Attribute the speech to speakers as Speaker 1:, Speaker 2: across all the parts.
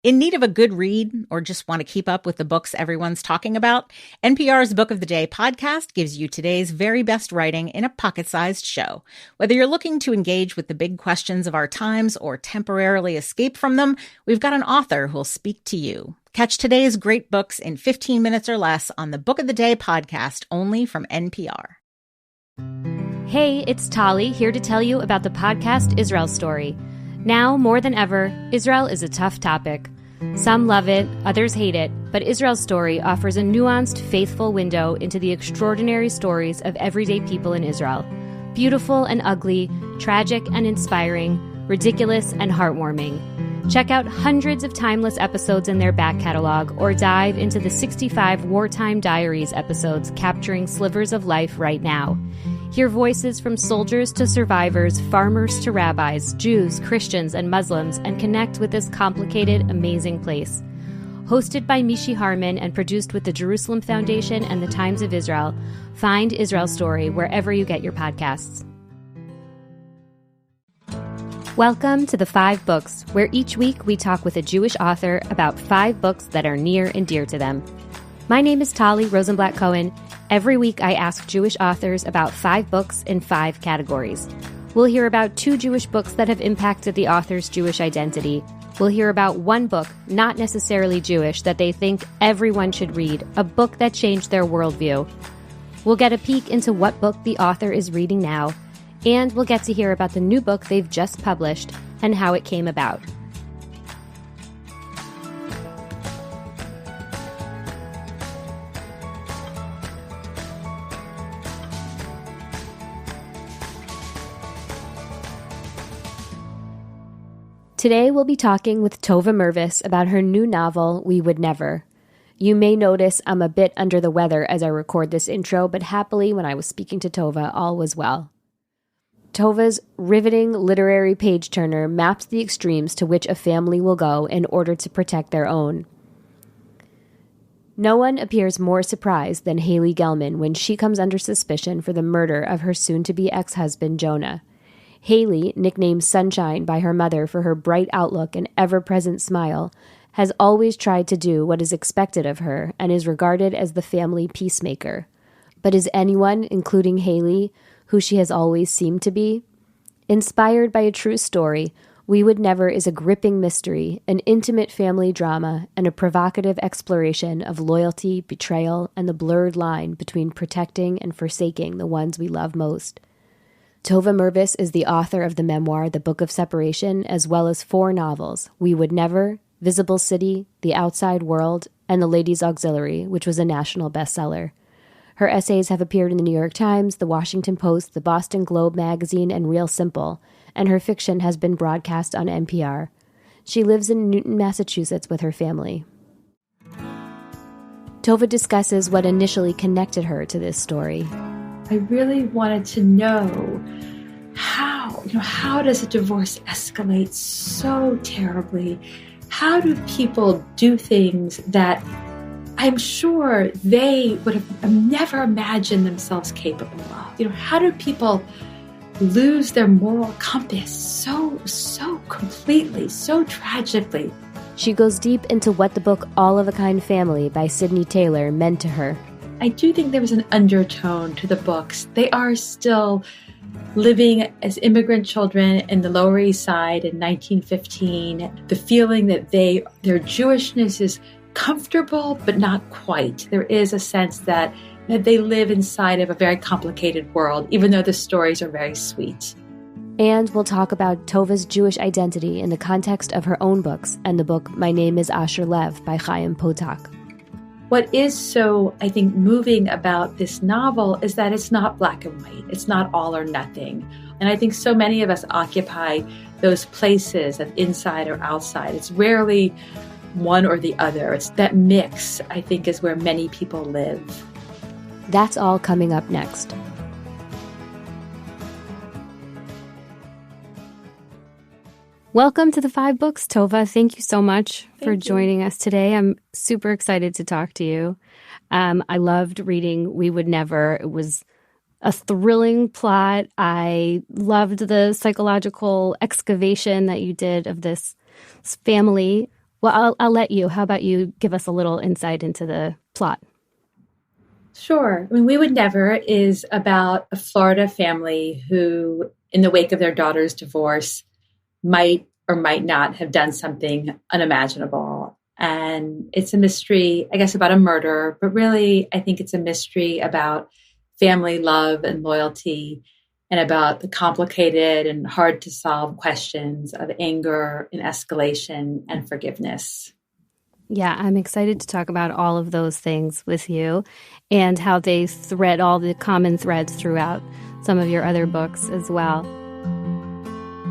Speaker 1: In need of a good read or just want to keep up with the books everyone's talking about? NPR's Book of the Day podcast gives you today's very best writing in a pocket-sized show. Whether you're looking to engage with the big questions of our times or temporarily escape from them, we've got an author who'll speak to you. Catch today's great books in 15 minutes or less on the Book of the Day podcast, only from NPR.
Speaker 2: Hey, it's Tali, here to tell you about the podcast Israel Story. Now, more than ever, Israel is a tough topic. Some love it, others hate it, but Israel Story offers a nuanced, faithful window into the extraordinary stories of everyday people in Israel. Beautiful and ugly, tragic and inspiring, ridiculous and heartwarming. Check out hundreds of timeless episodes in their back catalog or dive into the 65 Wartime Diaries episodes capturing slivers of life right now. Hear voices from soldiers to survivors, farmers to rabbis, Jews, Christians, and Muslims, and connect with this complicated, amazing place. Hosted by Mishi Harman and produced with the Jerusalem Foundation and the Times of Israel, find Israel Story wherever you get your podcasts. Welcome to The 5 Books, where each week we talk with a Jewish author about 5 books that are near and dear to them. My name is Tali Rosenblatt-Cohen. Every week I ask Jewish authors about 5 books in 5 categories. We'll hear about 2 Jewish books that have impacted the author's Jewish identity. We'll hear about 1 book, not necessarily Jewish, that they think everyone should read, a book that changed their worldview. We'll get a peek into what book the author is reading now, and we'll get to hear about the new book they've just published and how it came about. Today we'll be talking with Tova Mirvis about her new novel, We Would Never. You may notice I'm a bit under the weather as I record this intro, but happily when I was speaking to Tova, all was well. Tova's riveting literary page-turner maps the extremes to which a family will go in order to protect their own. No one appears more surprised than Hailey Gelman when she comes under suspicion for the murder of her soon-to-be ex-husband, Jonah. Hailey, nicknamed Sunshine by her mother for her bright outlook and ever-present smile, has always tried to do what is expected of her and is regarded as the family peacemaker. But is anyone, including Hailey, who she has always seemed to be? Inspired by a true story, We Would Never is a gripping mystery, an intimate family drama, and a provocative exploration of loyalty, betrayal, and the blurred line between protecting and forsaking the ones we love most. Tova Mirvis is the author of the memoir The Book of Separation, as well as 4 novels, We Would Never, Visible City, The Outside World, and The Ladies' Auxiliary, which was a national bestseller. Her essays have appeared in the New York Times, the Washington Post, the Boston Globe magazine, and Real Simple, and her fiction has been broadcast on NPR. She lives in Newton, Massachusetts with her family. Tova discusses what initially connected her to this story.
Speaker 3: I really wanted to know how does a divorce escalate so terribly? How do people do things that I'm sure they would have never imagined themselves capable of? How do people lose their moral compass so completely, so tragically?
Speaker 2: She goes deep into what the book All of a Kind Family by Sydney Taylor meant to her.
Speaker 3: I do think there was an undertone to the books. They are still living as immigrant children in the Lower East Side in 1915. The feeling that their Jewishness is comfortable, but not quite. There is a sense that they live inside of a very complicated world, even though the stories are very sweet.
Speaker 2: And we'll talk about Tova's Jewish identity in the context of her own books and the book My Name is Asher Lev by Chaim Potok.
Speaker 3: What is so, I think, moving about this novel is that it's not black and white. It's not all or nothing. And I think so many of us occupy those places of inside or outside. It's rarely one or the other. It's that mix, I think, is where many people live.
Speaker 2: That's all coming up next. Welcome to the 5 Books, Tova. Thank you so much for joining us today. I'm super excited to talk to you. I loved reading We Would Never. It was a thrilling plot. I loved the psychological excavation that you did of this family. Well, I'll let you. How about you give us a little insight into the plot?
Speaker 3: Sure. I mean, We Would Never is about a Florida family who, in the wake of their daughter's divorce, might or might not have done something unimaginable. And it's a mystery, I guess, about a murder, but really, I think it's a mystery about family love and loyalty and about the complicated and hard to solve questions of anger and escalation and forgiveness.
Speaker 2: Yeah, I'm excited to talk about all of those things with you and how they thread all the common threads throughout some of your other books as well.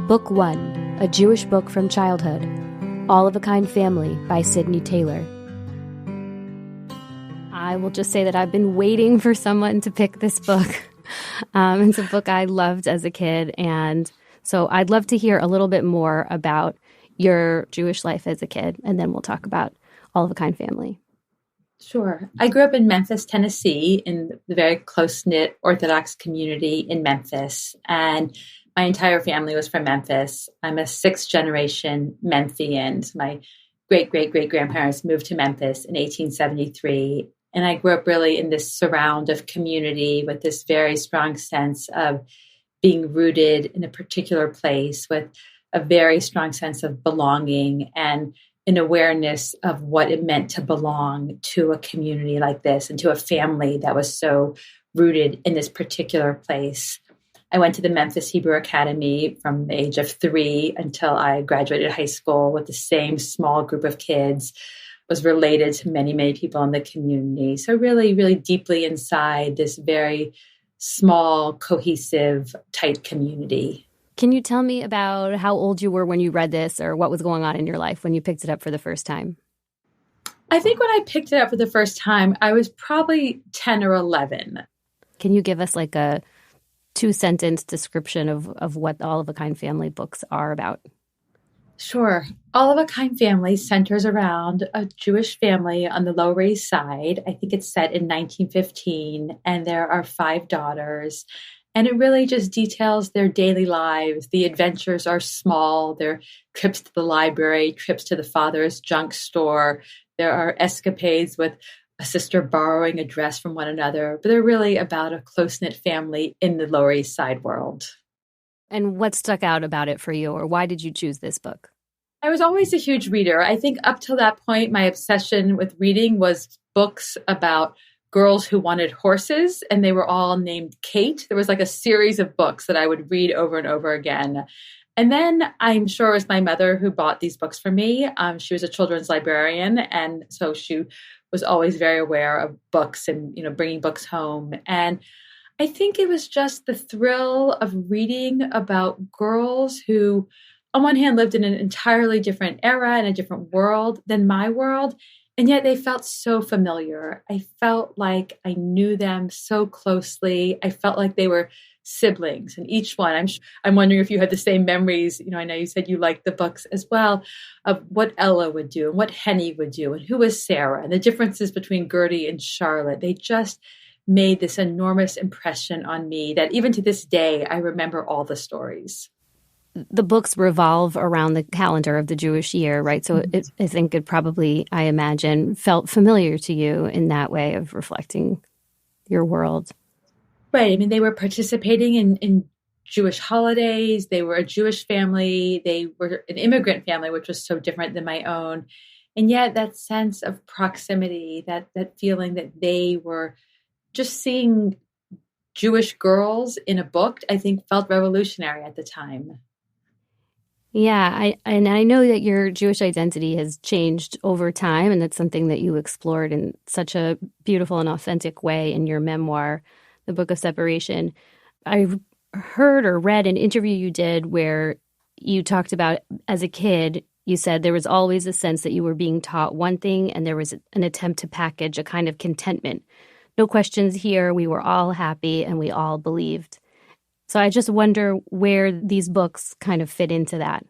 Speaker 2: Book 1, A Jewish Book from Childhood, All of a Kind Family by Sydney Taylor. I will just say that I've been waiting for someone to pick this book. It's a book I loved as a kid, and so I'd love to hear a little bit more about your Jewish life as a kid, and then we'll talk about All of a Kind Family.
Speaker 3: Sure. I grew up in Memphis, Tennessee, in the very close-knit Orthodox community in Memphis. And my entire family was from Memphis. I'm a sixth-generation Memphian. My great-great-great-grandparents moved to Memphis in 1873. And I grew up really in this surround of community with this very strong sense of being rooted in a particular place with a very strong sense of belonging and an awareness of what it meant to belong to a community like this and to a family that was so rooted in this particular place. I went to the Memphis Hebrew Academy from the age of 3 until I graduated high school with the same small group of kids, was related to many, many people in the community. So really, really deeply inside this very small, cohesive, tight community.
Speaker 2: Can you tell me about how old you were when you read this or what was going on in your life when you picked it up for the first time?
Speaker 3: I think when I picked it up for the first time, I was probably 10 or 11.
Speaker 2: Can you give us like a 2-sentence description of what All of a Kind Family books are about?
Speaker 3: Sure. All of a Kind Family centers around a Jewish family on the Lower East Side. I think it's set in 1915, and there are 5 daughters. And it really just details their daily lives. The adventures are small. There are trips to the library, trips to the father's junk store. There are escapades with a sister borrowing a dress from one another. But they're really about a close-knit family in the Lower East Side world.
Speaker 2: And what stuck out about it for you, or why did you choose this book?
Speaker 3: I was always a huge reader. I think up till that point, my obsession with reading was books about girls who wanted horses, and they were all named Kate. There was like a series of books that I would read over and over again. And then I'm sure it was my mother who bought these books for me. She was a children's librarian, and so she was always very aware of books and, bringing books home. And I think it was just the thrill of reading about girls who, on one hand, lived in an entirely different era and a different world than my world. And yet they felt so familiar. I felt like I knew them so closely. I felt like they were siblings. And each one, I'm wondering if you had the same memories. I know you said you liked the books as well, of what Ella would do and what Henny would do and who was Sarah and the differences between Gertie and Charlotte. They just made this enormous impression on me that even to this day, I remember all the stories.
Speaker 2: The books revolve around the calendar of the Jewish year, right? So I think it probably, I imagine, felt familiar to you in that way of reflecting your world.
Speaker 3: Right. I mean, they were participating in Jewish holidays. They were a Jewish family. They were an immigrant family, which was so different than my own. And yet that sense of proximity, that feeling that they were just seeing Jewish girls in a book, I think felt revolutionary at the time.
Speaker 2: Yeah, I know that your Jewish identity has changed over time, and that's something that you explored in such a beautiful and authentic way in your memoir, The Book of Separation. I heard or read an interview you did where you talked about, as a kid, you said there was always a sense that you were being taught one thing, and there was an attempt to package a kind of contentment. No questions here. We were all happy and we all believed. So I just wonder where these books kind of fit into that.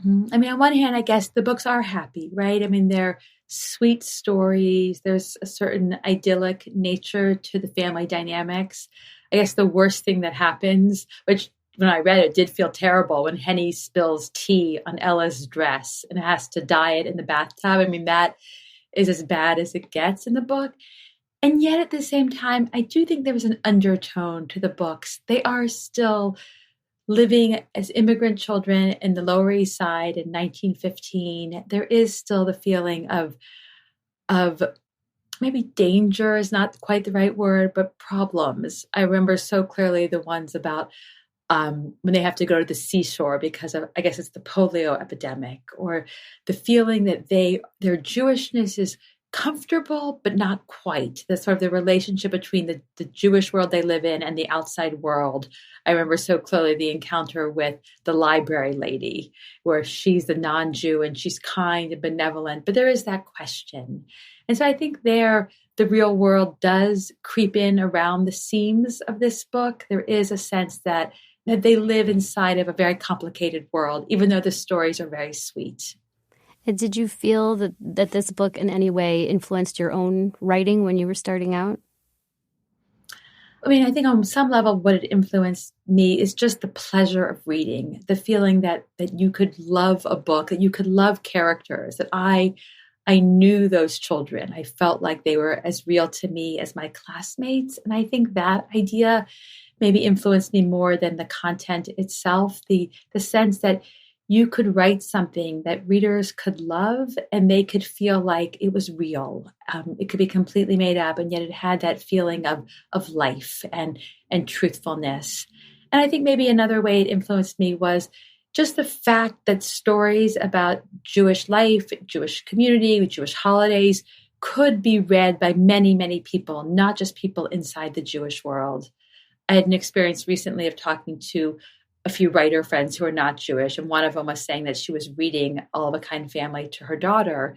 Speaker 3: I mean, on one hand, I guess the books are happy, right? I mean, they're sweet stories. There's a certain idyllic nature to the family dynamics. I guess the worst thing that happens, which when I read it, did feel terrible when Henny spills tea on Ella's dress and has to dye it in the bathtub. I mean, that is as bad as it gets in the book. And yet at the same time, I do think there was an undertone to the books. They are still living as immigrant children in the Lower East Side in 1915. There is still the feeling of maybe danger is not quite the right word, but problems. I remember so clearly the ones about when they have to go to the seashore because of, I guess it's the polio epidemic, or the feeling that their Jewishness is comfortable, but not quite. The sort of the relationship between the Jewish world they live in and the outside world. I remember so clearly the encounter with the library lady, where she's the non-Jew and she's kind and benevolent, but there is that question. And so I think the real world does creep in around the seams of this book. There is a sense that they live inside of a very complicated world, even though the stories are very sweet.
Speaker 2: And did you feel that this book in any way influenced your own writing when you were starting out?
Speaker 3: I mean, I think on some level what it influenced me is just the pleasure of reading, the feeling that you could love a book, that you could love characters, that I knew those children. I felt like they were as real to me as my classmates. And I think that idea maybe influenced me more than the content itself, the sense that you could write something that readers could love and they could feel like it was real. It could be completely made up, and yet it had that feeling of life and truthfulness. And I think maybe another way it influenced me was just the fact that stories about Jewish life, Jewish community, Jewish holidays could be read by many, many people, not just people inside the Jewish world. I had an experience recently of talking to a few writer friends who are not Jewish, and one of them was saying that she was reading All of a Kind Family to her daughter,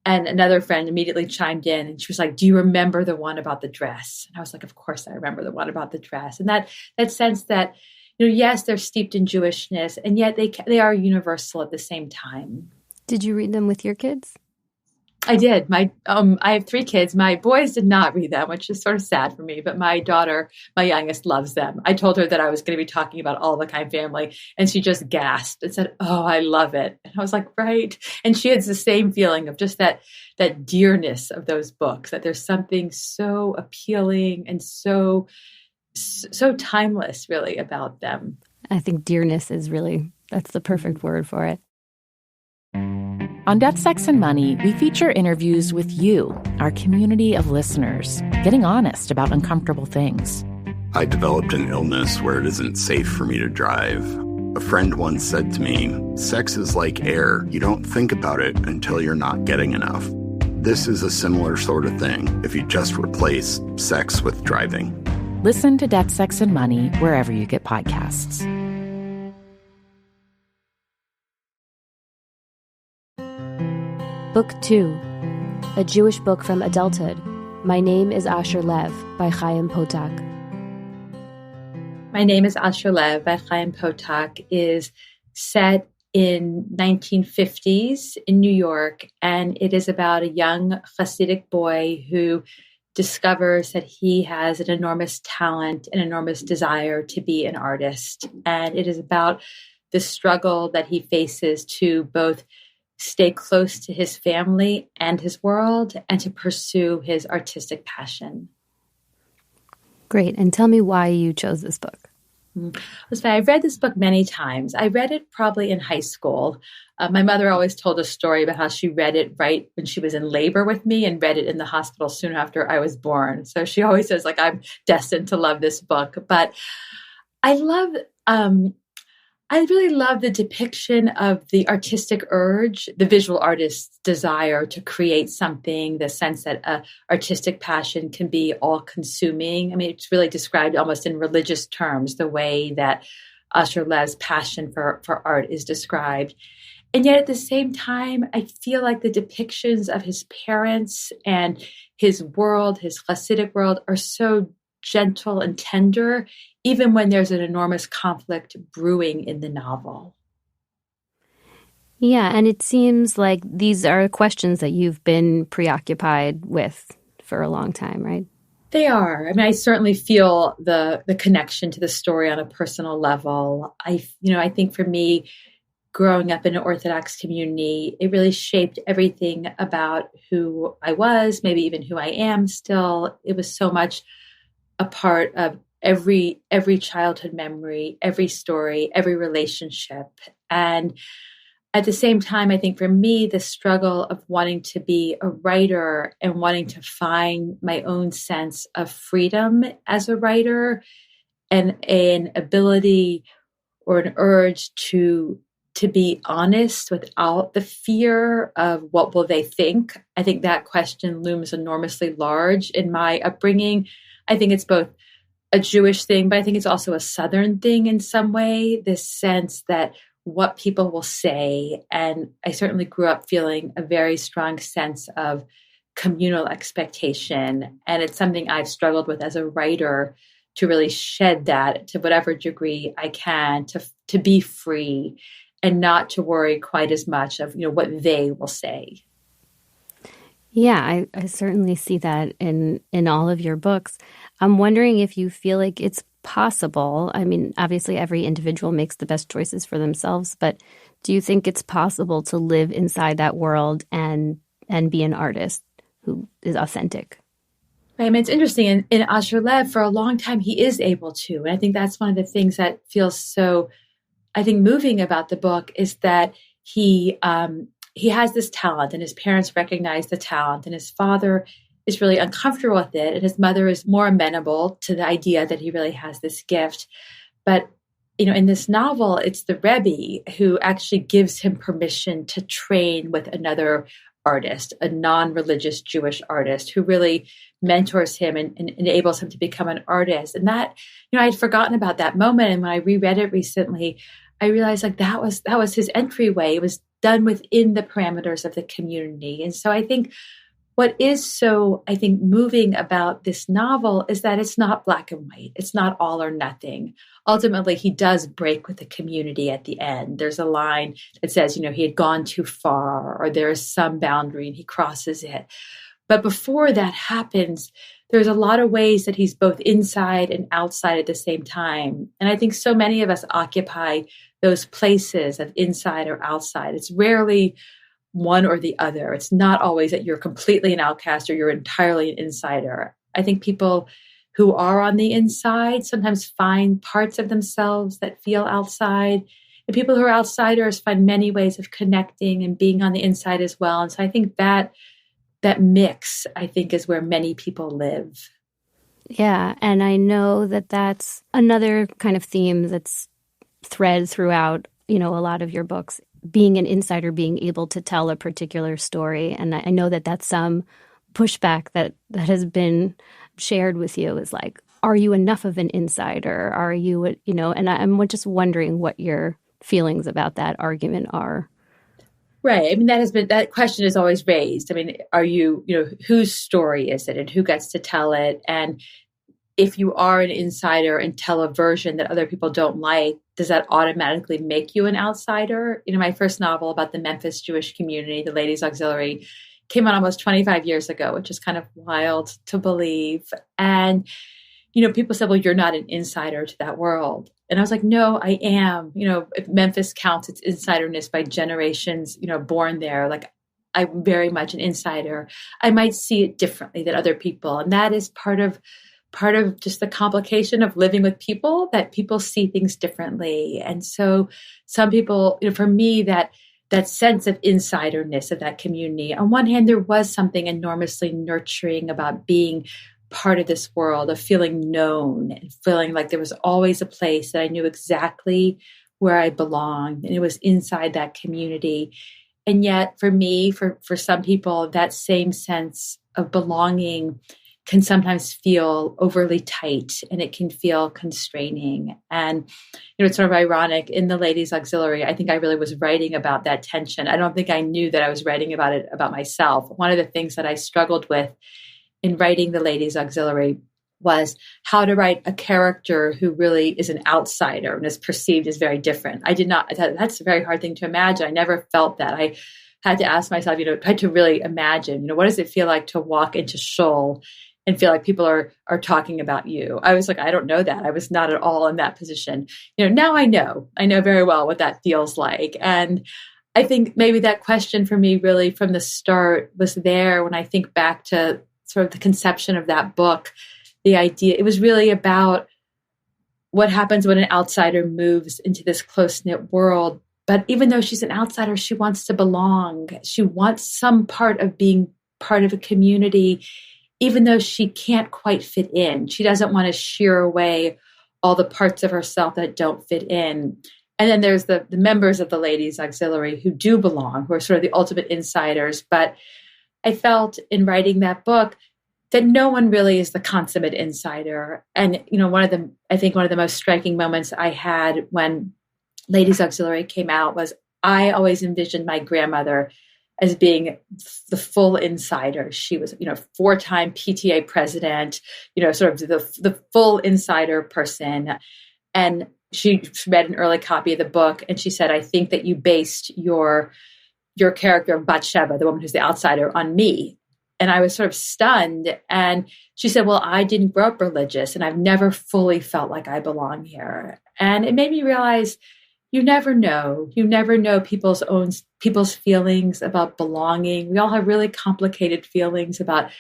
Speaker 3: and another friend immediately chimed in and she was like, "Do you remember the one about the dress?" And I was like, "Of course I remember the one about the dress." And that sense that, yes, they're steeped in Jewishness, and yet they are universal at the same time.
Speaker 2: Did you read them with your kids?
Speaker 3: I did. I have 3 kids. My boys did not read them, which is sort of sad for me. But my daughter, my youngest, loves them. I told her that I was going to be talking about All of a Kind Family, and she just gasped and said, "Oh, I love it." And I was like, right. And she has the same feeling of just that dearness of those books, that there's something so appealing and so timeless, really, about them.
Speaker 2: I think dearness is that's the perfect word for it.
Speaker 1: On Death, Sex, and Money, we feature interviews with you, our community of listeners, getting honest about uncomfortable things.
Speaker 4: I developed an illness where it isn't safe for me to drive. A friend once said to me, "Sex is like air. You don't think about it until you're not getting enough." This is a similar sort of thing if you just replace sex with driving.
Speaker 1: Listen to Death, Sex, and Money wherever you get podcasts.
Speaker 2: Book 2, A Jewish Book from Adulthood. My Name is Asher Lev by Chaim Potok.
Speaker 3: My Name is Asher Lev by Chaim Potok is set in 1950s in New York, and it is about a young Hasidic boy who discovers that he has an enormous talent, an enormous desire to be an artist. And it is about the struggle that he faces to both stay close to his family and his world and to pursue his artistic passion.
Speaker 2: Great. And tell me why you chose this book.
Speaker 3: I've read this book many times. I read it probably in high school. My mother always told a story about how she read it right when she was in labor with me and read it in the hospital soon after I was born. So she always says, I'm destined to love this book. But I really love the depiction of the artistic urge, the visual artist's desire to create something, the sense that artistic passion can be all-consuming. I mean, it's really described almost in religious terms, the way that Asher Lev's passion for art is described. And yet at the same time, I feel like the depictions of his parents and his world, his Hasidic world, are so gentle and tender, even when there's an enormous conflict brewing in the novel.
Speaker 2: Yeah, and it seems like these are questions that you've been preoccupied with for a long time, right?
Speaker 3: They are. I mean, I certainly feel the connection to the story on a personal level. I think for me, growing up in an Orthodox community, it really shaped everything about who I was, maybe even who I am still. It was so much a part of every childhood memory, every story, every relationship. And at the same time, I think for me, the struggle of wanting to be a writer and wanting to find my own sense of freedom as a writer and an ability or an urge to be honest without the fear of what will they think. I think that question looms enormously large in my upbringing. I think it's both a Jewish thing, but I think it's also a Southern thing in some way, this sense that what people will say. And I certainly grew up feeling a very strong sense of communal expectation. And it's something I've struggled with as a writer to really shed that to whatever degree I can, to be free and not to worry quite as much of, what they will say.
Speaker 2: Yeah, I certainly see that in all of your books. I'm wondering if you feel like it's possible. I mean, obviously every individual makes the best choices for themselves, but do you think it's possible to live inside that world and be an artist who is authentic?
Speaker 3: I mean, it's interesting. In Asher Lev, for a long time, he is able to. And I think that's one of the things that feels so, moving about the book is that he has this talent and his parents recognize the talent and his father is really uncomfortable with it. And his mother is more amenable to the idea that he really has this gift. But, in this novel, it's the Rebbe who actually gives him permission to train with another artist, a non-religious Jewish artist who really mentors him and enables him to become an artist. And that, I had forgotten about that moment. And when I reread it recently, I realized that was his entryway. It was done within the parameters of the community. And so I think what is so, moving about this novel is that it's not black and white. It's not all or nothing. Ultimately, he does break with the community at the end. There's a line that says, he had gone too far, or there is some boundary and he crosses it. But before that happens, there's a lot of ways that he's both inside and outside at the same time. And I think so many of us occupy those places of inside or outside. It's rarely one or the other. It's not always that you're completely an outcast or you're entirely an insider. I think people who are on the inside sometimes find parts of themselves that feel outside. And people who are outsiders find many ways of connecting and being on the inside as well. And so I think that mix, is where many people live.
Speaker 2: Yeah. And I know that that's another kind of theme that's thread throughout, a lot of your books, being an insider, being able to tell a particular story. And I know that that's some pushback that has been shared with you is like, are you enough of an insider? Are you, and I'm just wondering what your feelings about that argument are.
Speaker 3: Right. That question is always raised. Are you, whose story is it and who gets to tell it? And if you are an insider and tell a version that other people don't like, does that automatically make you an outsider? My first novel about the Memphis Jewish community, The Ladies Auxiliary, came out almost 25 years ago, which is kind of wild to believe. And, people said, well, you're not an insider to that world. And I was like, no, I am. If Memphis counts its insiderness by generations, born there, I'm very much an insider. I might see it differently than other people. And that is part of just the complication of living with people, that people see things differently. And so some people, for me, that sense of insiderness of that community, on one hand, there was something enormously nurturing about being part of this world, of feeling known and feeling like there was always a place that I knew exactly where I belonged. And it was inside that community. And yet for me, for some people, that same sense of belonging can sometimes feel overly tight and it can feel constraining. And, it's sort of ironic. In The Ladies Auxiliary, I think I really was writing about that tension. I don't think I knew that I was writing about it about myself. One of the things that I struggled with in writing The Ladies Auxiliary was how to write a character who really is an outsider and is perceived as very different. That's a very hard thing to imagine. I never felt that. I had to ask myself, tried to really imagine, what does it feel like to walk into shul and feel like people are talking about you. I was like, I don't know that. I was not at all in that position. Now I know very well what that feels like. And I think maybe that question for me really from the start was there when I think back to sort of the conception of that book, the idea, it was really about what happens when an outsider moves into this close-knit world. But even though she's an outsider, she wants to belong. She wants some part of being part of a community, even though she can't quite fit in. She doesn't want to shear away all the parts of herself that don't fit in. And then there's the members of the Ladies Auxiliary who do belong, who are sort of the ultimate insiders. But I felt in writing that book that no one really is the consummate insider. And, one of the most striking moments I had when Ladies Auxiliary came out was I always envisioned my grandmother as being the full insider. She was, 4-time PTA president, sort of the full insider person. And she read an early copy of the book and she said, I think that you based your character of Bathsheba, the woman who's the outsider, on me. And I was sort of stunned. And she said, well, I didn't grow up religious and I've never fully felt like I belong here. And it made me realize you never know. You never know people's feelings about belonging. We all have really complicated feelings about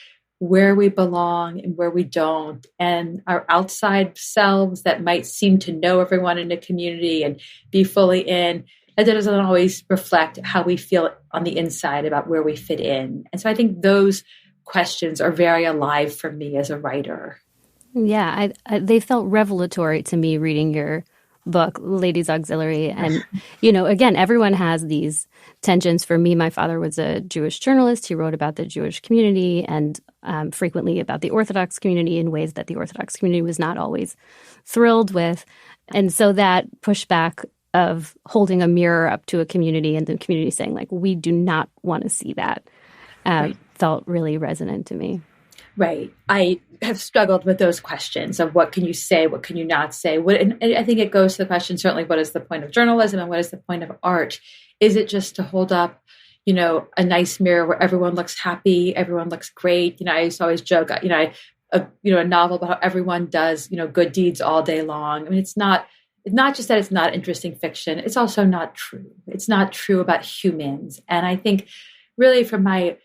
Speaker 3: where we belong and where we don't. And our outside selves that might seem to know everyone in a community and be fully in, that doesn't always reflect how we feel on the inside about where we fit in. And so I think those questions are very alive for me as a writer.
Speaker 2: Yeah, they felt revelatory to me reading your book, Ladies Auxiliary. And, again, everyone has these tensions. For me, my father was a Jewish journalist. He wrote about the Jewish community and frequently about the Orthodox community in ways that the Orthodox community was not always thrilled with. And so that pushback of holding a mirror up to a community and the community saying, like, we do not want to see that, felt really resonant to me.
Speaker 3: Right. I have struggled with those questions of what can you say, what can you not say? And I think it goes to the question, certainly, what is the point of journalism and what is the point of art? Is it just to hold up, a nice mirror where everyone looks happy, everyone looks great? I used to always joke, a novel about how everyone does, good deeds all day long. I mean, it's not just that it's not interesting fiction. It's also not true. It's not true about humans. And I think really from my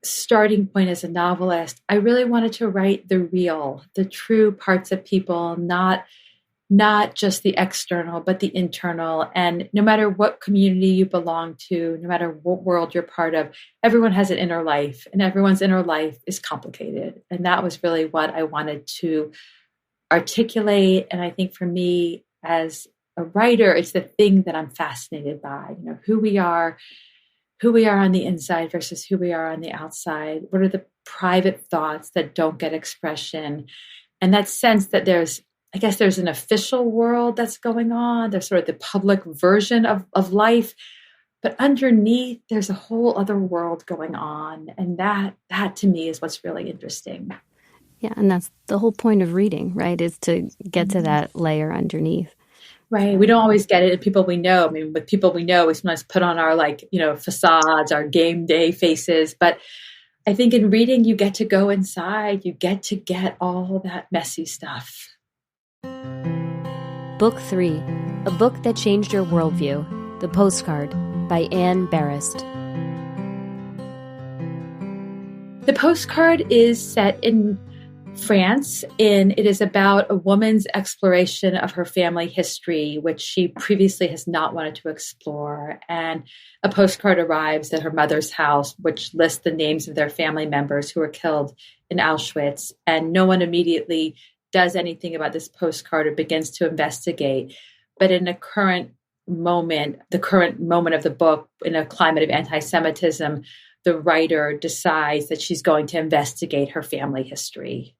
Speaker 3: starting point as a novelist, I really wanted to write the true parts of people, not just the external, but the internal. And no matter what community you belong to, no matter what world you're part of, everyone has an inner life, and everyone's inner life is complicated. And that was really what I wanted to articulate. And I think for me as a writer, it's the thing that I'm fascinated by, who we are on the inside versus who we are on the outside. What are the private thoughts that don't get expression? And that sense that there's an official world that's going on. There's sort of the public version of life, but underneath there's a whole other world going on. And that to me is what's really interesting.
Speaker 2: Yeah. And that's the whole point of reading, right? Is to get to that layer underneath.
Speaker 3: Right. We don't always get it in people we know. I mean, with people we know, we sometimes put on our facades, our game day faces. But I think in reading, you get to go inside. You get to get all that messy stuff.
Speaker 2: Book 3, A Book That Changed Your Worldview, The Postcard by Anne Barrist.
Speaker 3: The Postcard is set in France, and it is about a woman's exploration of her family history, which she previously has not wanted to explore. And a postcard arrives at her mother's house, which lists the names of their family members who were killed in Auschwitz. And no one immediately does anything about this postcard or begins to investigate. But in the current moment of the book, in a climate of anti-Semitism, the writer decides that she's going to investigate her family history.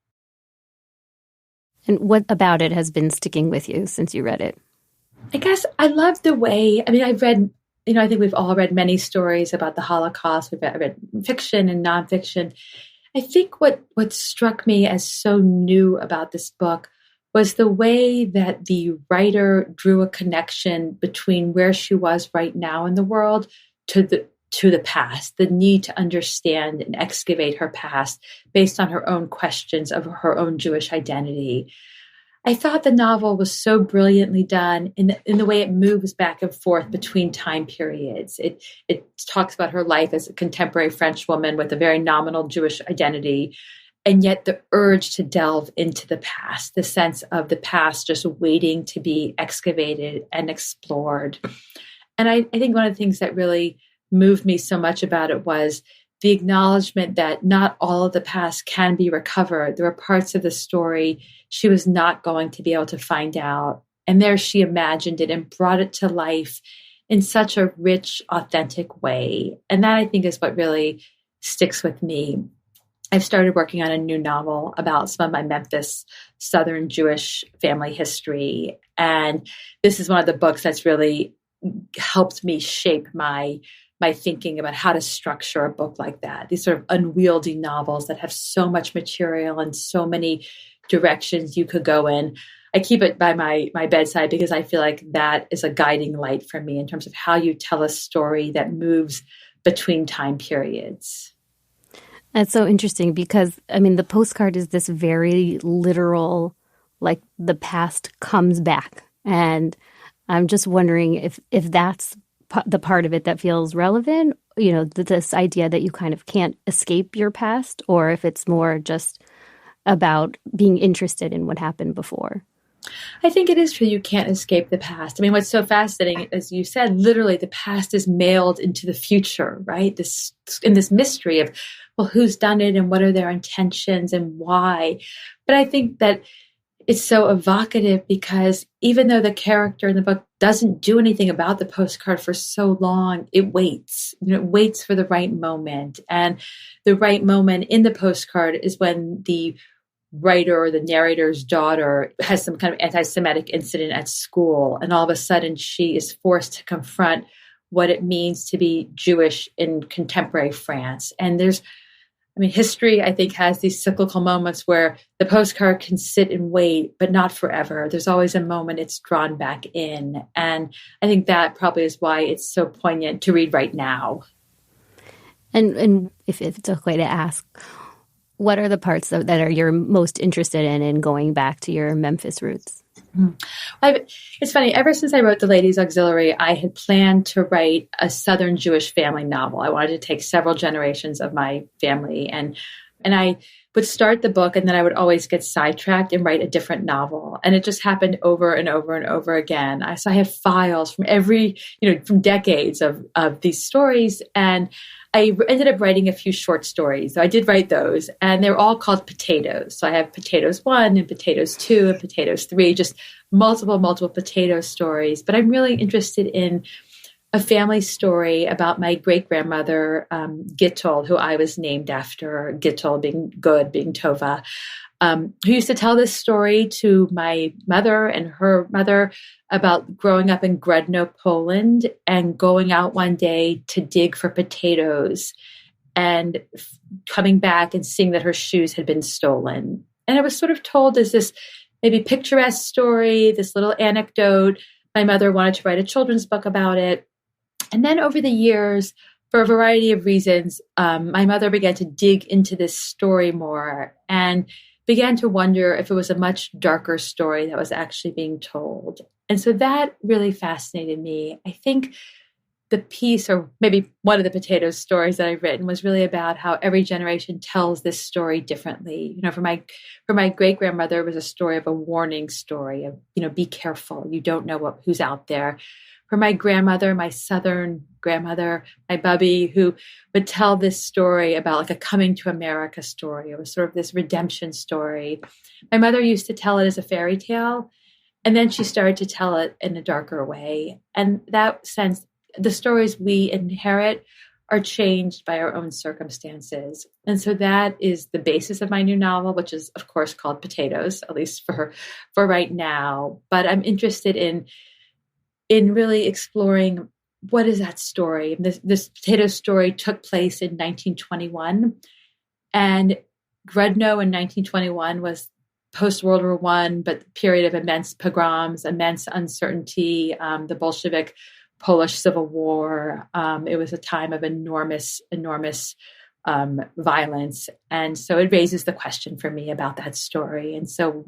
Speaker 2: And what about it has been sticking with you since you read it?
Speaker 3: I guess I love the way, I've read, I think we've all read many stories about the Holocaust. I've read fiction and nonfiction. I think what struck me as so new about this book was the way that the writer drew a connection between where she was right now in the world to to the past, the need to understand and excavate her past based on her own questions of her own Jewish identity. I thought the novel was so brilliantly done in the way it moves back and forth between time periods. It talks about her life as a contemporary French woman with a very nominal Jewish identity, and yet the urge to delve into the past, the sense of the past just waiting to be excavated and explored. And I think one of the things that really moved me so much about it was the acknowledgement that not all of the past can be recovered. There were parts of the story she was not going to be able to find out. And there she imagined it and brought it to life in such a rich, authentic way. And that, I think, is what really sticks with me. I've started working on a new novel about some of my Memphis Southern Jewish family history. And this is one of the books that's really helped me shape my thinking about how to structure a book like that. These sort of unwieldy novels that have so much material and so many directions you could go in. I keep it by my bedside because I feel like that is a guiding light for me in terms of how you tell a story that moves between time periods.
Speaker 2: That's so interesting because, I mean, the postcard is this very literal, like the past comes back. And I'm just wondering if that's the part of it that feels relevant, you know, this idea that you kind of can't escape your past, or if it's more just about being interested in what happened before.
Speaker 3: I think it is true. You can't escape the past. I mean, what's so fascinating, as you said, literally the past is mailed into the future, right? This mystery of, well, who's done it and what are their intentions and why? But I think that it's so evocative because even though the character in the book doesn't do anything about the postcard for so long, it waits. You know, it waits for the right moment. And the right moment in the postcard is when the writer or the narrator's daughter has some kind of anti-Semitic incident at school. And all of a sudden she is forced to confront what it means to be Jewish in contemporary France. And history, I think, has these cyclical moments where the postcard can sit and wait, but not forever. There's always a moment it's drawn back in. And I think that probably is why it's so poignant to read right now.
Speaker 2: And if it's okay to ask, what are the parts that are you're most interested in going back to your Memphis roots?
Speaker 3: It's funny. Ever since I wrote The Ladies Auxiliary, I had planned to write a Southern Jewish family novel. I wanted to take several generations of my family, and I would start the book, and then I would always get sidetracked and write a different novel. And it just happened over and over and over again. So I have files from from decades of these stories, and I ended up writing a few short stories. So I did write those, and they're all called Potatoes. So I have Potatoes 1 and Potatoes 2 and Potatoes 3, just multiple potato stories. But I'm really interested in a family story about my great-grandmother, Gittel, who I was named after, Gittel being good, being Tova, who used to tell this story to my mother and her mother about growing up in Grodno, Poland, and going out one day to dig for potatoes and coming back and seeing that her shoes had been stolen. And it was sort of told as this maybe picturesque story, this little anecdote. My mother wanted to write a children's book about it. And then over the years, for a variety of reasons, my mother began to dig into this story more and began to wonder if it was a much darker story that was actually being told. And so that really fascinated me. I think the piece, or maybe one of the potato stories that I've written, was really about how every generation tells this story differently. You know, for my great-grandmother, it was a story of a warning story of, be careful. You don't know who's out there. For my grandmother, my Southern grandmother, my Bubby, who would tell this story about like a coming to America story. It was sort of this redemption story. My mother used to tell it as a fairy tale, and then she started to tell it in a darker way. And that sense, the stories we inherit are changed by our own circumstances. And so that is the basis of my new novel, which is, of course, called Potatoes, at least for right now. But I'm interested in really exploring what is that story. This potato story took place in 1921, and Grodno in 1921 was post-World War I, but the period of immense pogroms, immense uncertainty. The Bolshevik Polish Civil War. It was a time of enormous violence. And so it raises the question for me about that story. And so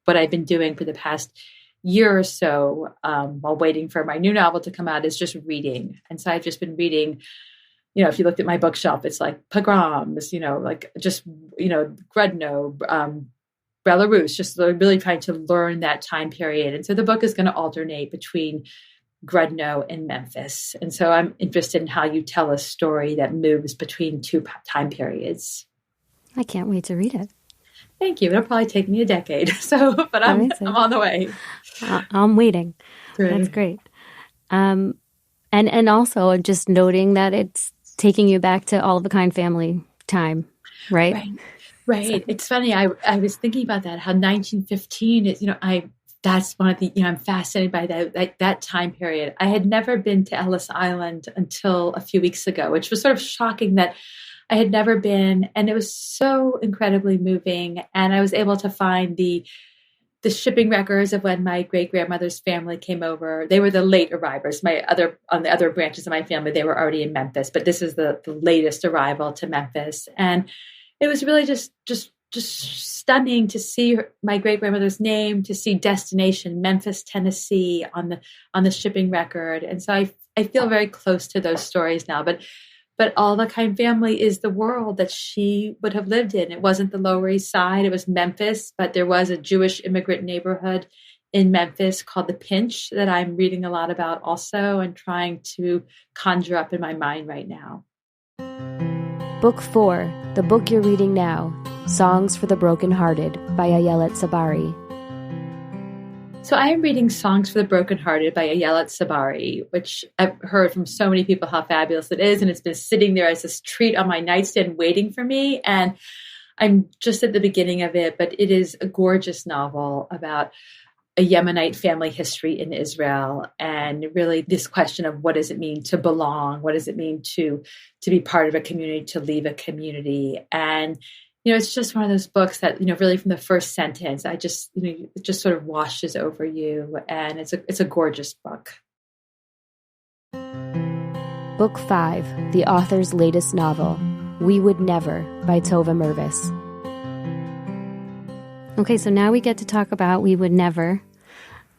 Speaker 3: what I've been doing for the past year or so, while waiting for my new novel to come out, is just reading. And so I've just been reading, if you looked at my bookshelf, it's like pogroms, Grodno, Belarus, just really trying to learn that time period. And so the book is going to alternate between Grodno and Memphis. And so I'm interested in how you tell a story that moves between two time periods.
Speaker 2: I can't wait to read it.
Speaker 3: Thank you. It'll probably take me a decade. But I'm on the way.
Speaker 2: I'm waiting.
Speaker 3: Great.
Speaker 2: That's great. And also just noting that it's taking you back to All of a Kind family time, right?
Speaker 3: Right. So. It's funny. I was thinking about that, how 1915 is, that's one of the, I'm fascinated by that time period. I had never been to Ellis Island until a few weeks ago, which was sort of shocking that I had never been. And it was so incredibly moving. And I was able to find the shipping records of when my great-grandmother's family came over. They were the late arrivals. On the other branches of my family, they were already in Memphis, but this is the latest arrival to Memphis. And it was really just stunning to see my great-grandmother's name, to see destination Memphis, Tennessee on the shipping record. And so I feel very close to those stories now. But All the Kind family is the world that she would have lived in. It wasn't the Lower East Side. It was Memphis, but there was a Jewish immigrant neighborhood in Memphis called the Pinch that I'm reading a lot about also and trying to conjure up in my mind right now.
Speaker 2: Book 4, the book you're reading now, Songs for the Brokenhearted by Ayelet Sabari.
Speaker 3: So I am reading Songs for the Brokenhearted by Ayelet Sabari, which I've heard from so many people how fabulous it is. And it's been sitting there as this treat on my nightstand waiting for me. And I'm just at the beginning of it, but it is a gorgeous novel about a Yemenite family history in Israel. And really this question of what does it mean to belong? What does it mean to be part of a community, to leave a community? And it's just one of those books that, really from the first sentence, it just sort of washes over you. And it's a gorgeous book.
Speaker 2: Book 5, the author's latest novel, We Would Never by Tova Mirvis. Okay, so now we get to talk about We Would Never.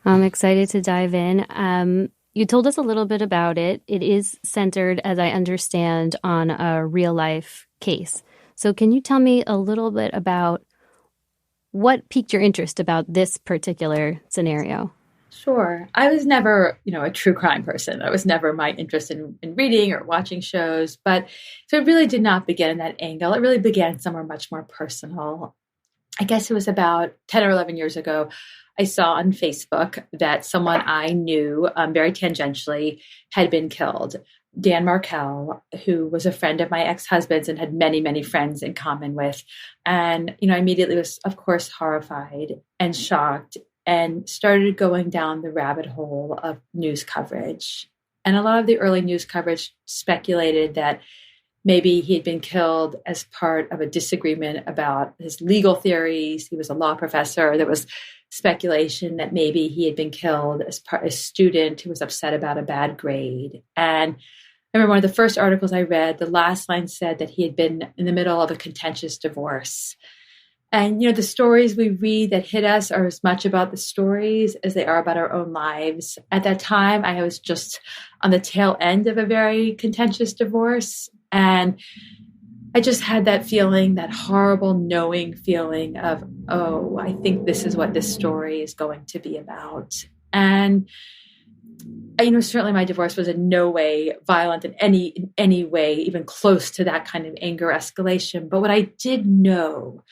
Speaker 2: I'm excited to dive in. You told us a little bit about it. It is centered, as I understand, on a real-life case. So can you tell me a little bit about what piqued your interest about this particular scenario?
Speaker 3: Sure. I was never, a true crime person. That was never my interest in reading or watching shows. But so it really did not begin in that angle. It really began somewhere much more personal. I guess it was about 10 or 11 years ago. I saw on Facebook that someone I knew very tangentially had been killed. Dan Markel, who was a friend of my ex-husband's and had many, many friends in common with. And, I immediately was, of course, horrified and shocked and started going down the rabbit hole of news coverage. And a lot of the early news coverage speculated that maybe he had been killed as part of a disagreement about his legal theories. He was a law professor. There was speculation that maybe he had been killed as a student who was upset about a bad grade. And I remember one of the first articles I read, the last line said that he had been in the middle of a contentious divorce. And, the stories we read that hit us are as much about the stories as they are about our own lives. At that time, I was just on the tail end of a very contentious divorce. And I just had that feeling, that horrible knowing feeling of, oh, I think this is what this story is going to be about. And, certainly my divorce was in no way violent in any way, even close to that kind of anger escalation. But what I did know,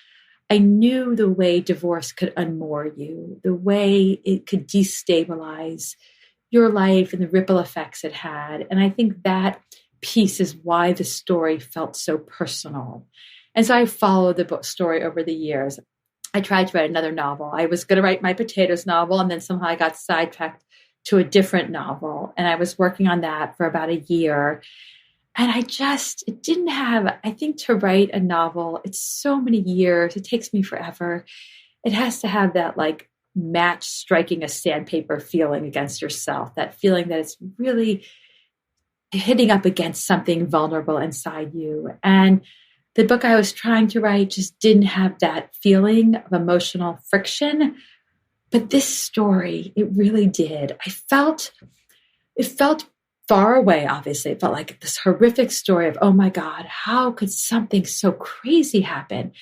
Speaker 3: I knew the way divorce could unmoor you, the way it could destabilize your life and the ripple effects it had. And I think that piece is why the story felt so personal. And so I followed the book story over the years. I tried to write another novel. I was going to write my potatoes novel, and then somehow I got sidetracked to a different novel. And I was working on that for about a year. And it didn't have, I think to write a novel, it's so many years. It takes me forever. It has to have that match striking a sandpaper feeling against yourself, that feeling that it's really hitting up against something vulnerable inside you. And the book I was trying to write just didn't have that feeling of emotional friction. But this story, it really did. It felt far away, obviously. It felt like this horrific story of, oh my God, how could something so crazy happen?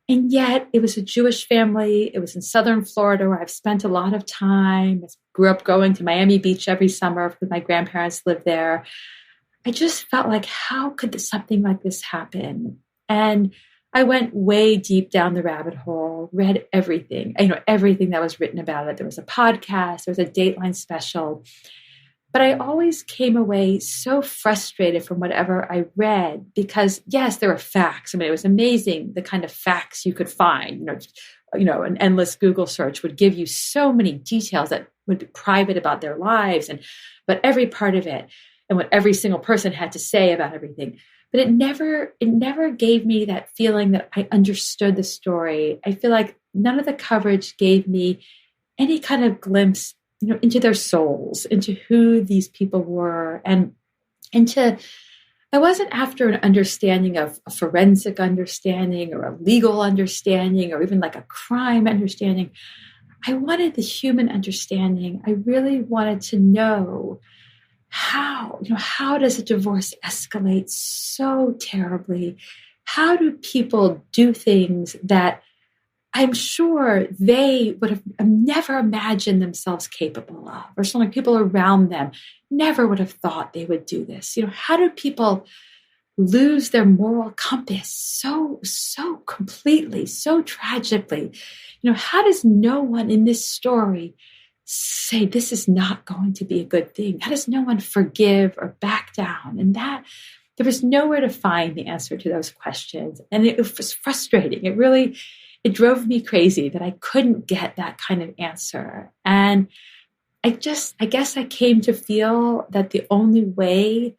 Speaker 3: And yet it was a Jewish family. It was in Southern Florida where I've spent a lot of time. I grew up going to Miami Beach every summer because my grandparents lived there. I just felt like, how could something like this happen? And I went way deep down the rabbit hole, read everything, everything that was written about it. There was a podcast, there was a Dateline special. But I always came away so frustrated from whatever I read because, yes, there were facts. I mean, it was amazing the kind of facts you could find. An endless Google search would give you so many details that would be private about their lives and about every part of it and what every single person had to say about everything. But it never gave me that feeling that I understood the story. I feel like none of the coverage gave me any kind of glimpse into their souls, into who these people were, and I wasn't after an understanding of a forensic understanding or a legal understanding or even like a crime understanding. I wanted the human understanding. I really wanted to know how does a divorce escalate so terribly? How do people do things that I'm sure they would have never imagined themselves capable of, or some people around them never would have thought they would do this? How do people lose their moral compass so completely, so tragically? How does no one in this story say this is not going to be a good thing? How does no one forgive or back down? And that there was nowhere to find the answer to those questions. And it was frustrating. It drove me crazy that I couldn't get that kind of answer. And I guess I came to feel that the only way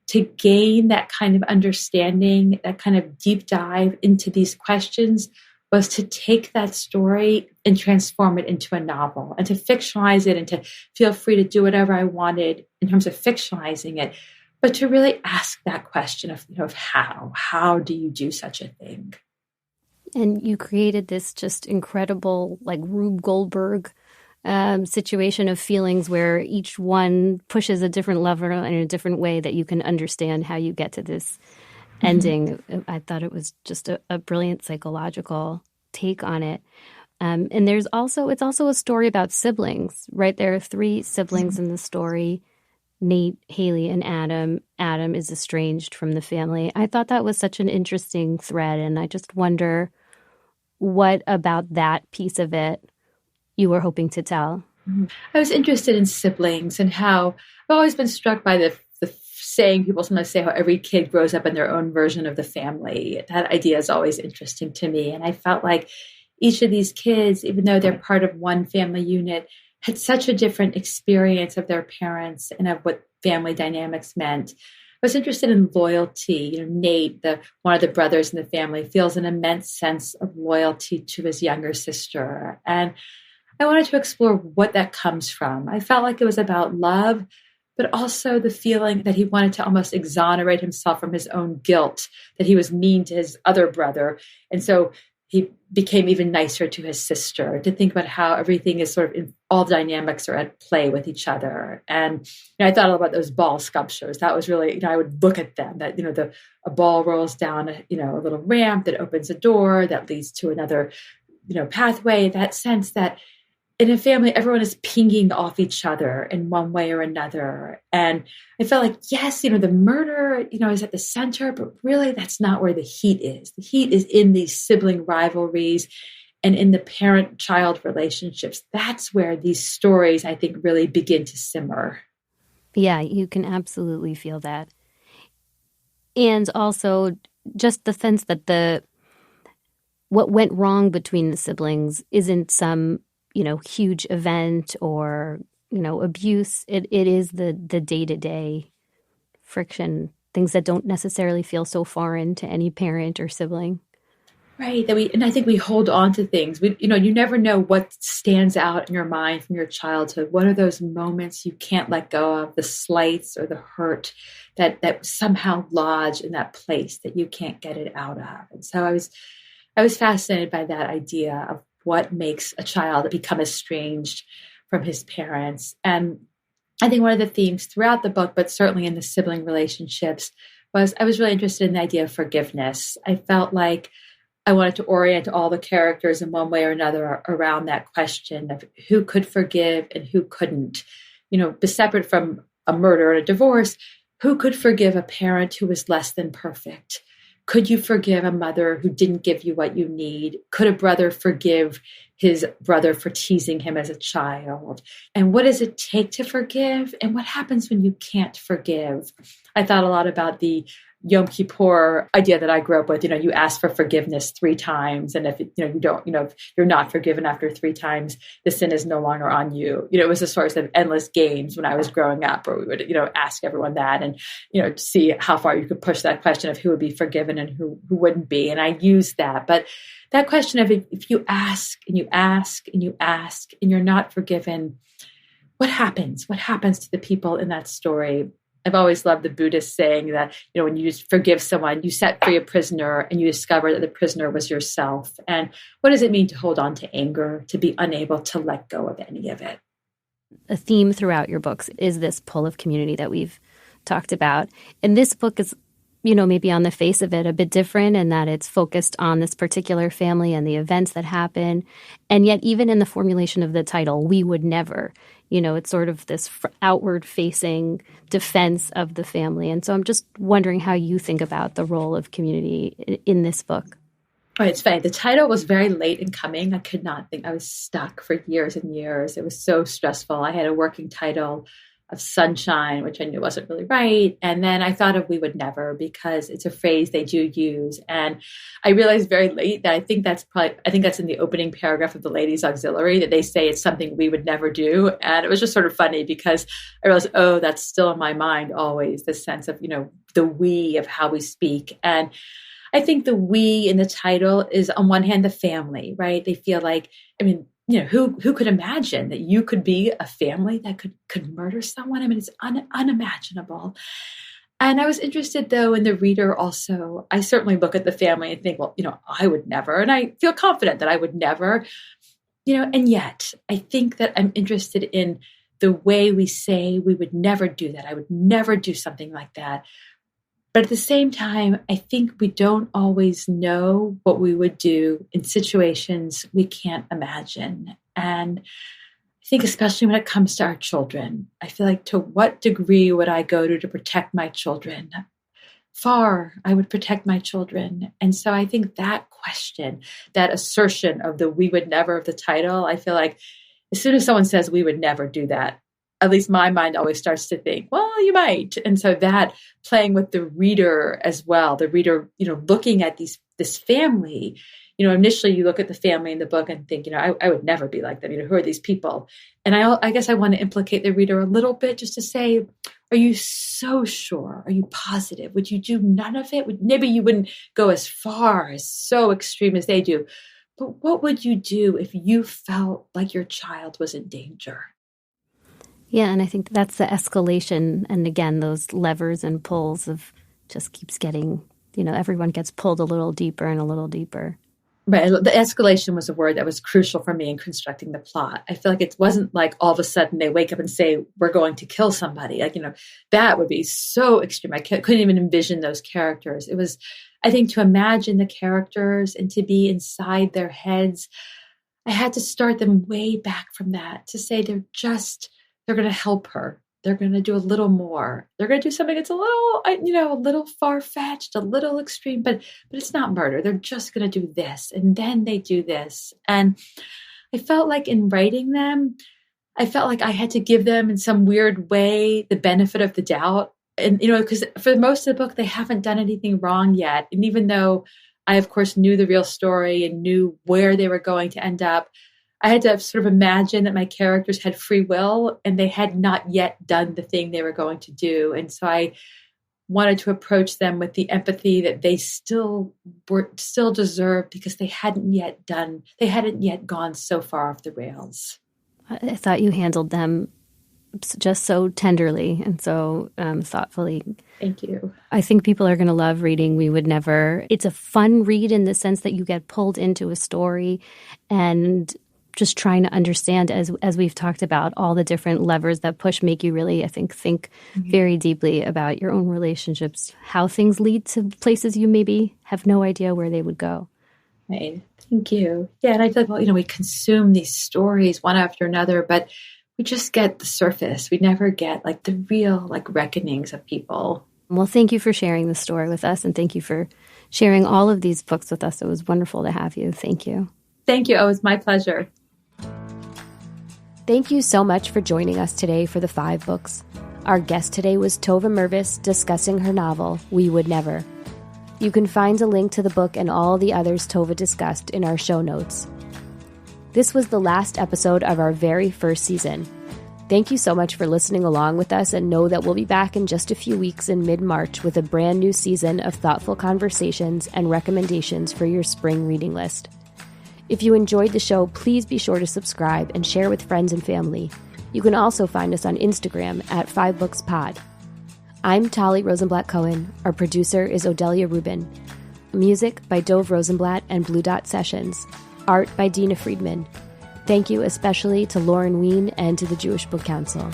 Speaker 3: to gain that kind of understanding, that kind of deep dive into these questions, was to take that story and transform it into a novel and to fictionalize it and to feel free to do whatever I wanted in terms of fictionalizing it, but to really ask that question of how do you do such a thing?
Speaker 2: And you created this just incredible, like Rube Goldberg situation of feelings where each one pushes a different lever in a different way that you can understand how you get to this ending. I thought it was just a brilliant psychological take on it. And it's also a story about siblings, right? There are 3 siblings in the story: Nate, Hailey, and Adam. Adam is estranged from the family. I thought that was such an interesting thread, and I just wonder what about that piece of it you were hoping to tell.
Speaker 3: I was interested in siblings and how I've always been struck by the saying people sometimes say how every kid grows up in their own version of the family. That idea is always interesting to me. And I felt like each of these kids, even though they're part of one family unit, had such a different experience of their parents and of what family dynamics meant. I was interested in loyalty. Nate, one of the brothers in the family, feels an immense sense of loyalty to his younger sister. And I wanted to explore what that comes from. I felt like it was about love, but also the feeling that he wanted to almost exonerate himself from his own guilt, that he was mean to his other brother. And so he became even nicer to his sister, to think about how everything is sort of all dynamics are at play with each other. And I thought about those ball sculptures. That was really, I would look at them, that, a ball rolls down, a little ramp that opens a door that leads to another, pathway, that sense that in a family, everyone is pinging off each other in one way or another. And I felt like, yes, the murder, is at the center, but really that's not where the heat is. The heat is in these sibling rivalries and in the parent-child relationships. That's where these stories, I think, really begin to simmer.
Speaker 2: Yeah, you can absolutely feel that. And also just the sense that what went wrong between the siblings isn't some huge event or, abuse. It is the day-to-day friction, things that don't necessarily feel so foreign to any parent or sibling.
Speaker 3: Right. And I think we hold on to things. You never know what stands out in your mind from your childhood. What are those moments you can't let go of, the slights or the hurt that somehow lodge in that place that you can't get it out of. And so I was fascinated by that idea of what makes a child become estranged from his parents. And I think one of the themes throughout the book, but certainly in the sibling relationships, was I was really interested in the idea of forgiveness. I felt like I wanted to orient all the characters in one way or another around that question of who could forgive and who couldn't. Separate from a murder and a divorce, who could forgive a parent who was less than perfect? Could you forgive a mother who didn't give you what you need? Could a brother forgive his brother for teasing him as a child? And what does it take to forgive? And what happens when you can't forgive? I thought a lot about the Yom Kippur idea that I grew up with. You ask for forgiveness 3 times. And if you don't, if you're not forgiven after 3 times, the sin is no longer on you. It was a source of endless games when I was growing up, where we would, ask everyone that and, see how far you could push that question of who would be forgiven and who wouldn't be. And I used that. But that question of if you ask and you ask and you ask and you're not forgiven, what happens? What happens to the people in that story? I've always loved the Buddhist saying that, when you forgive someone, you set free a prisoner and you discover that the prisoner was yourself. And what does it mean to hold on to anger, to be unable to let go of any of it?
Speaker 2: A theme throughout your books is this pull of community that we've talked about. And this book is, maybe on the face of it, a bit different in that it's focused on this particular family and the events that happen. And yet, even in the formulation of the title, We Would Never, it's sort of this outward-facing defense of the family. And so I'm just wondering how you think about the role of community in this book.
Speaker 3: Oh, it's funny. The title was very late in coming. I could not think. I was stuck for years and years. It was so stressful. I had a working title of Sunshine, which I knew wasn't really right. And then I thought of We Would Never, because it's a phrase they do use. And I realized very late that I think that's in the opening paragraph of the Ladies Auxiliary, that they say it's something we would never do. And it was just sort of funny because I realized, that's still in my mind always, this sense of, the we of how we speak. And I think the we in the title is, on one hand, the family, right? They feel like, who could imagine that you could be a family that could murder someone? It's unimaginable. And I was interested, though, in the reader also. I certainly look at the family and think, well, I would never. And I feel confident that I would never, and yet I think that I'm interested in the way we say we would never do that. I would never do something like that. But at the same time, I think we don't always know what we would do in situations we can't imagine. And I think especially when it comes to our children, I feel like, to what degree would I go to protect my children? Far, I would protect my children. And so I think that question, that assertion of the we would never of the title, I feel like as soon as someone says we would never do that, at least my mind always starts to think, well, you might. And so that playing with the reader as well, the reader, looking at this family, initially you look at the family in the book and think, I would never be like them. Who are these people? And I guess I want to implicate the reader a little bit, just to say, are you so sure? Are you positive? Would you do none of it? Maybe you wouldn't go as far, as so extreme as they do. But what would you do if you felt like your child was in danger?
Speaker 2: Yeah, and I think that's the escalation. And again, those levers and pulls of just keeps getting, everyone gets pulled a little deeper and a little deeper.
Speaker 3: Right. The escalation was a word that was crucial for me in constructing the plot. I feel like it wasn't like all of a sudden they wake up and say, we're going to kill somebody. Like, that would be so extreme. I couldn't even envision those characters. It was, I think, to imagine the characters and to be inside their heads, I had to start them way back from that, to say they're going to help her. They're going to do a little more. They're going to do something that's a little far-fetched, a little extreme, but it's not murder. They're just going to do this. And then they do this. And I felt like in writing them, I felt like I had to give them in some weird way the benefit of the doubt. And, because for most of the book, they haven't done anything wrong yet. And even though I, of course, knew the real story and knew where they were going to end up, I had to sort of imagine that my characters had free will and they had not yet done the thing they were going to do. And so I wanted to approach them with the empathy that they still deserved because they hadn't yet gone so far off the rails.
Speaker 2: I thought you handled them just so tenderly and so thoughtfully.
Speaker 3: Thank you.
Speaker 2: I think people are going to love reading We Would Never. It's a fun read in the sense that you get pulled into a story and just trying to understand, as we've talked about, all the different levers that push make you really, I think very deeply about your own relationships, how things lead to places you maybe have no idea where they would go.
Speaker 3: Right. Thank you. Yeah, and I feel like, we consume these stories one after another, but we just get the surface. We never get like the real reckonings of people.
Speaker 2: Well, thank you for sharing the story with us, and thank you for sharing all of these books with us. It was wonderful to have you. Thank you.
Speaker 3: Thank you. Oh, it was my pleasure.
Speaker 2: Thank you so much for joining us today for the 5 books. Our guest today was Tova Mirvis discussing her novel, We Would Never. You can find a link to the book and all the others Tova discussed in our show notes. This was the last episode of our very first season. Thank you so much for listening along with us, and know that we'll be back in just a few weeks in mid-March with a brand new season of thoughtful conversations and recommendations for your spring reading list. If you enjoyed the show, please be sure to subscribe and share with friends and family. You can also find us on Instagram at 5bookspod. I'm Tali Rosenblatt-Cohen. Our producer is Odelia Rubin. Music by Dove Rosenblatt and Blue Dot Sessions. Art by Dina Friedman. Thank you especially to Lauren Ween and to the Jewish Book Council.